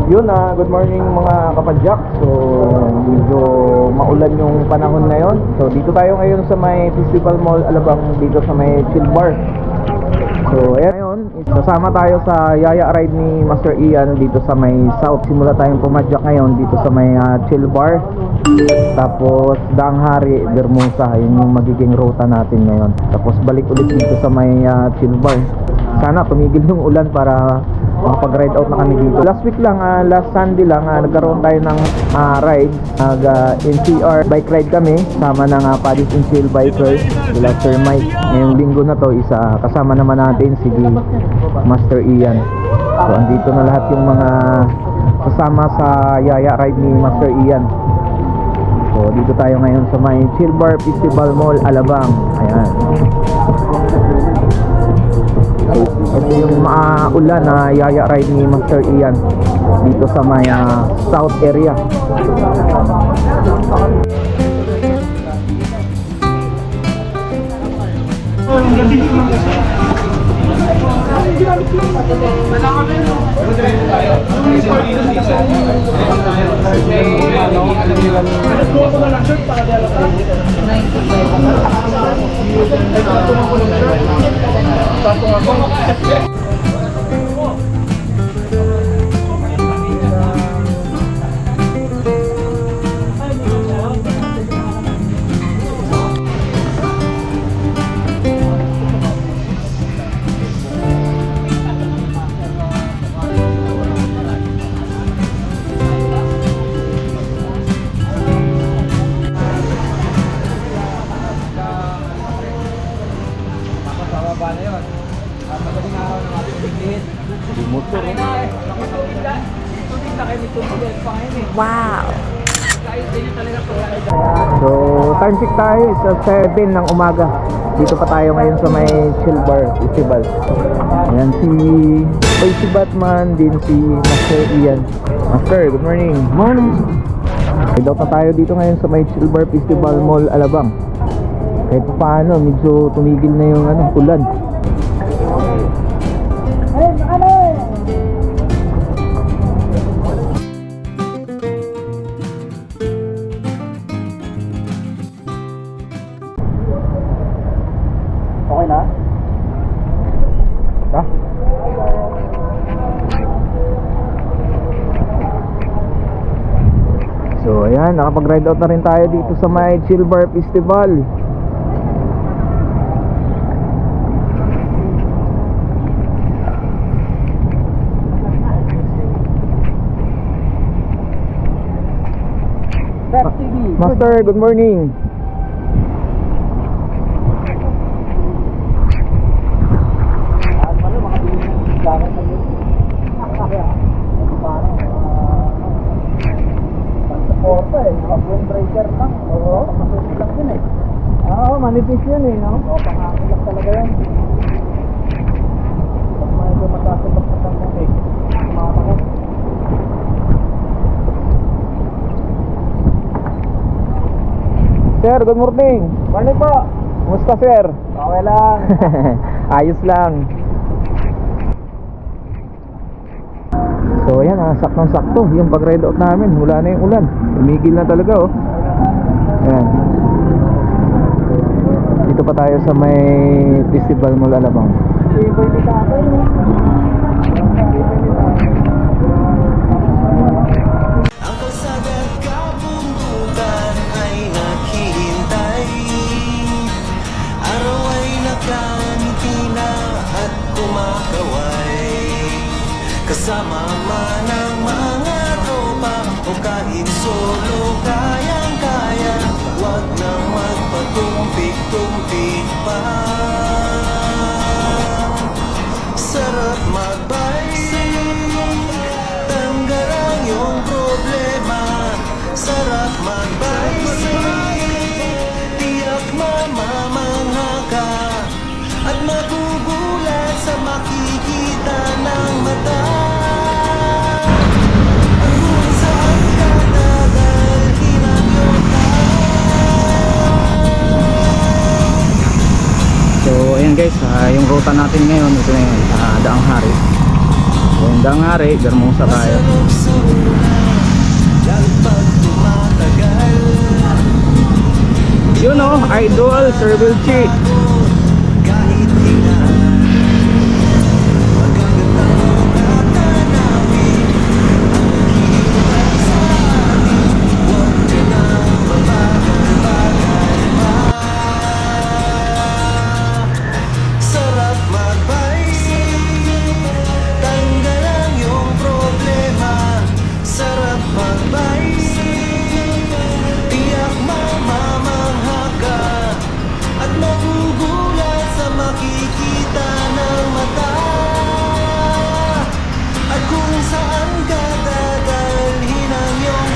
Yun good morning mga kapadyak. So medyo maulan yung panahon ngayon. So dito tayo ngayon sa may Festival Mall Alabang, dito sa may chill bar. So ayan, ngayon sasama tayo sa Yaya Ride ni Master Ian dito sa may South. Simula tayong pumadyak ngayon dito sa may chill bar. Tapos Daang Hari, Bermusa, yun yung magiging ruta natin ngayon. Tapos balik ulit dito sa may chill bar. Sana tumigil yung ulan para makapag-ride out na kami dito. Last week lang, last Sunday lang, nagkaroon tayo ng ride. NCR bike ride kami, sama ng Paddy's and Chill Bikers, sila Sir Mike. Ngayong linggo na to, kasama naman natin si Master Ian. So andito na lahat yung mga kasama sa Yaya Ride ni Master Ian. So dito tayo ngayon sa may Chill Bar Festival Mall Alabang. Ayan. Ito yung maulan na Yaya Ride ni Master Ian dito sa may South area. Wow! So time check tayo sa 7 ng umaga. Dito pa tayo ngayon sa may Chill Bar Festival. Ayan si Batman, din si Master Ian. Master, good morning. Morning. Ride out na tayo dito ngayon sa may Chill Bar Festival Mall Alabang. Kahit paano, medyo tumigil na yung ulan. Okay na? Ha? So ayan, nakapag-ride out na rin tayo dito sa may Chill Bar Festival. Master, good morning. Manipis yun no? Pangangilak talaga yan. Pag medyo matasabak sa pangangilak, kumakakot. Sir, good morning. Morning po. Kumusta sir? Okay lang. Ayos lang. So ayan, saktong-sakto yung pag-ride out namin. Wala na yung ulan. Tumigil na talaga Ayan. Dito pa tayo sa may Festival Mall Alabang. Ang kalsada't kabundukan ay naghihintay. Araw ay nakangiti na at kumakaway. Kasama man ang mga tropa o kahit solo, kayang-kaya. Huwag nang magpatumpik-tumpik pa. Sarap magbike, tanggal ang iyong problema. Sarap magbike, tiyak mamamangha ka at magugulat sa makikita ng mata. Kung saan ka dadalhin ang iyong So ayan guys, yung ruta natin ngayon ito na yun, Daang Hari. Dangari, Bermusa tayo. Masarap sa una, lalo pag tumatagal. Yun o, Idol, Sir Vilchi. Kahit hinga, magagandang tatanawin. Sa akin, huwag ka nang mabagal-bagal pa. Sarap magbike, tanggal ang iyong problema. Sarap magbike, tiyak mamamangha ka. At magugulat sa makikita ng mata. At kung saan ka dadalhin ang iyong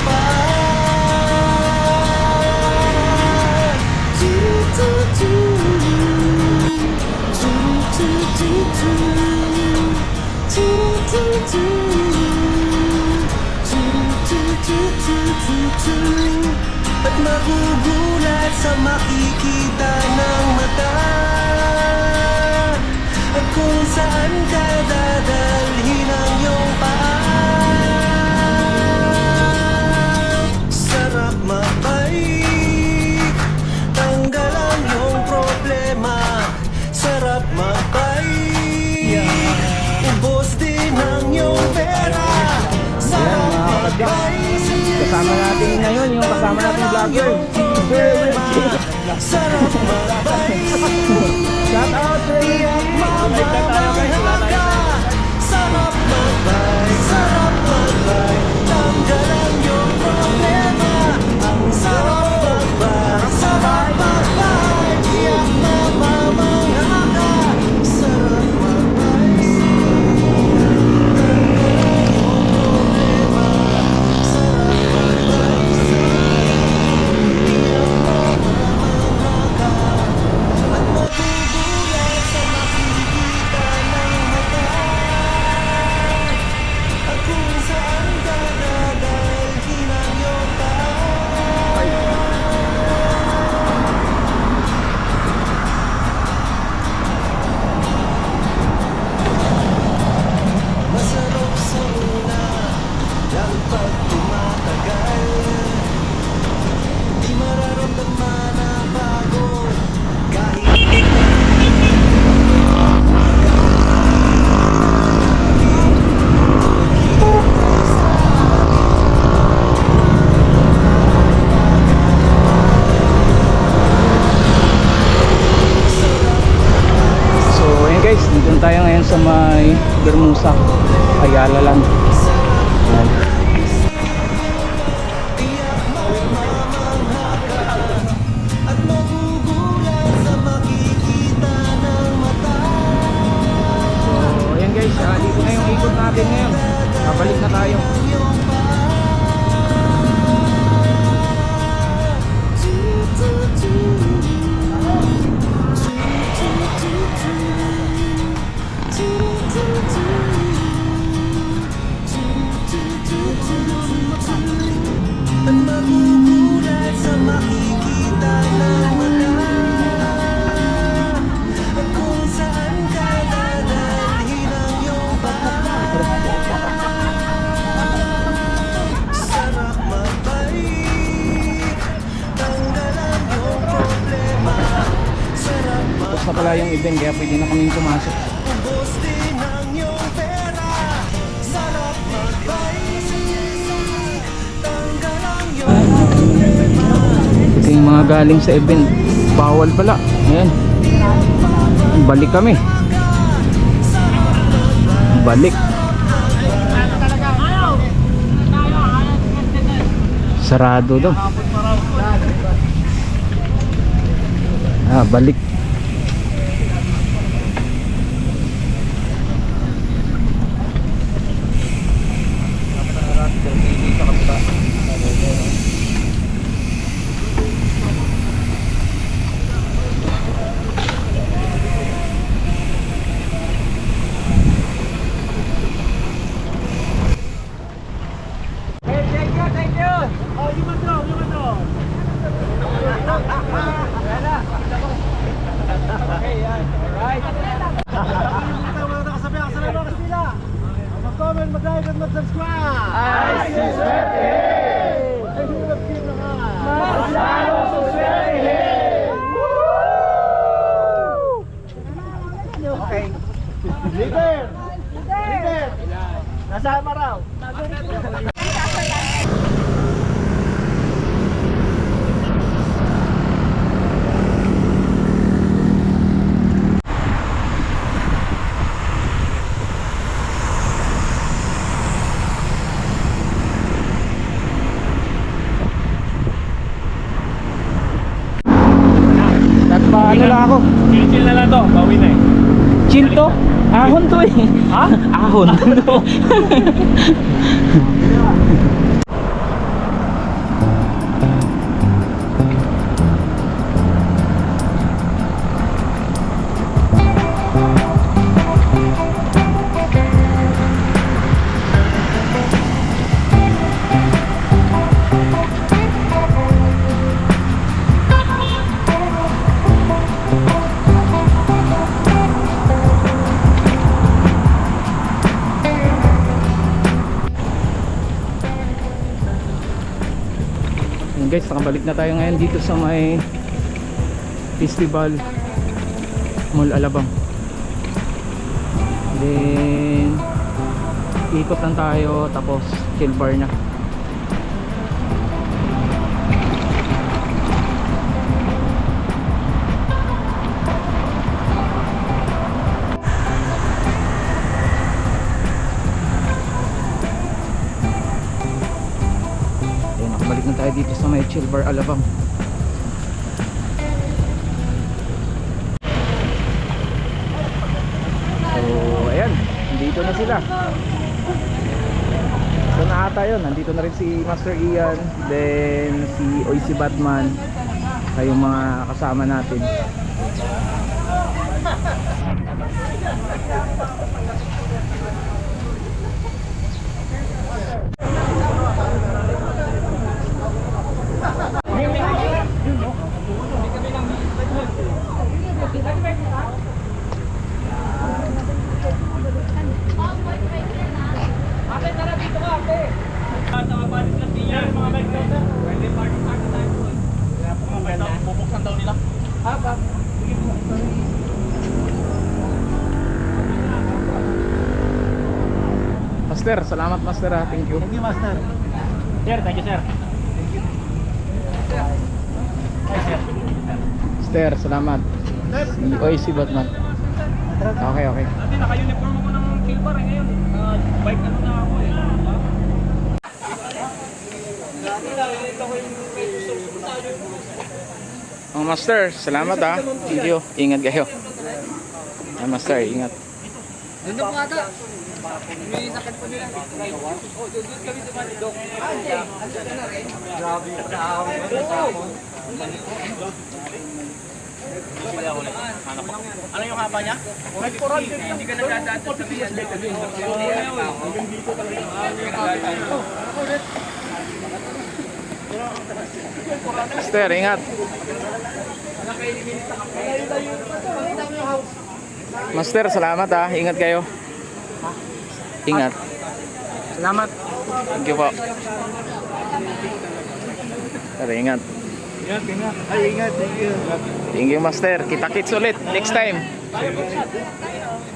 at magugulat sa makikita ng mata. At kung saan ka dadalhin ang iyong paa. Sarap magbike, tanggal ang iyong problema. Sarap magbike, ubos din ang iyong pera. Sarap magbike, Kasama natin ngayon, yung kasama natin vlogger, si Sir Vilchi. sarap magbike. Shout out, Sir Vilchi. Sarap magbike, sarap magbike, tanggal ang iyong problema. Ang sarap magbike, sarap magbike, tiyak na mamangha ka. Sarap magbike, magugulat sa makikita ng mata. At kung saan ka dadalhin ang iyong paa. Masarap sa una, lalo pag tumatagal. Di mararamdaman ang pagod kahit So, ayun guys, dito na tayo ngayon sa may Bermusa, Ayala lang. Ayan. at magugulat sa makikita ng mata. So, ayan guys, dito na yung ikot natin ngayon. Babalik na tayo. At magugulat sa makikita ng mata. At kung saan ka dadalhin ang iyong paa. Sarap magbike, tanggal ang iyong problema. Sarap Tapos na pala yung event, kaya pwede na kaming pumasok. ubos din ang iyong pera. Sarap magbike, tanggal ang iyong Ito yung mga galing sa event. Bawal pala. Ayan. Balik kami. Balik. Sarado daw. Balik. mag-comment, mag-like, at mag-subscribe! Ay, si Swerte! Ay, hirap sino ka! Masyado sa Swerte! Okay. Leader! Leader! Nasama raw! Nagpaano lang ako. Chill na lang to, bawi na eh. Chill to? Ahon to eh. Ha? Ahon. Yun guys, nakabalik na tayo ngayon dito sa may Festival Mall Alabang. Then ikot lang tayo tapos chill bar na. Nakabalik na tayo dito sa may chill bar Alabang. So ayan, dito na sila. So na ata yun, nandito na rin si Master Ian, then si Oicy Batman, kayong mga kasama natin. Bubuksan daw nila. Master, salamat Master ha, thank you. Thank you, Master. Sir, thank you sir. Master, salamat. Si Oicy Batman. Okay, okay. Dati naka-uniform ako ng silver eh ngayon. Bike ano na ako eh. Oh, Master, salamat ha. Thank you. Ingat kayo. Ah, Master, ingat. Nandun po ata. May sakit po nila. Oh, doon kami dumali, Dok. Grabe yung nakakawin ko sa ako. Ano yung haba niya? Hindi ka nadadato sa biyan. Master, ingat. Master, salamat ha. Ingat kayo. Ingat. Salamat. Thank you po. Tara, ingat. Ingat. Ay, ingat. Thank you. Thank you, Master. Kita-kits ulit next time.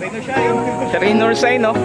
Pwede siya yung... Trainer sign, no?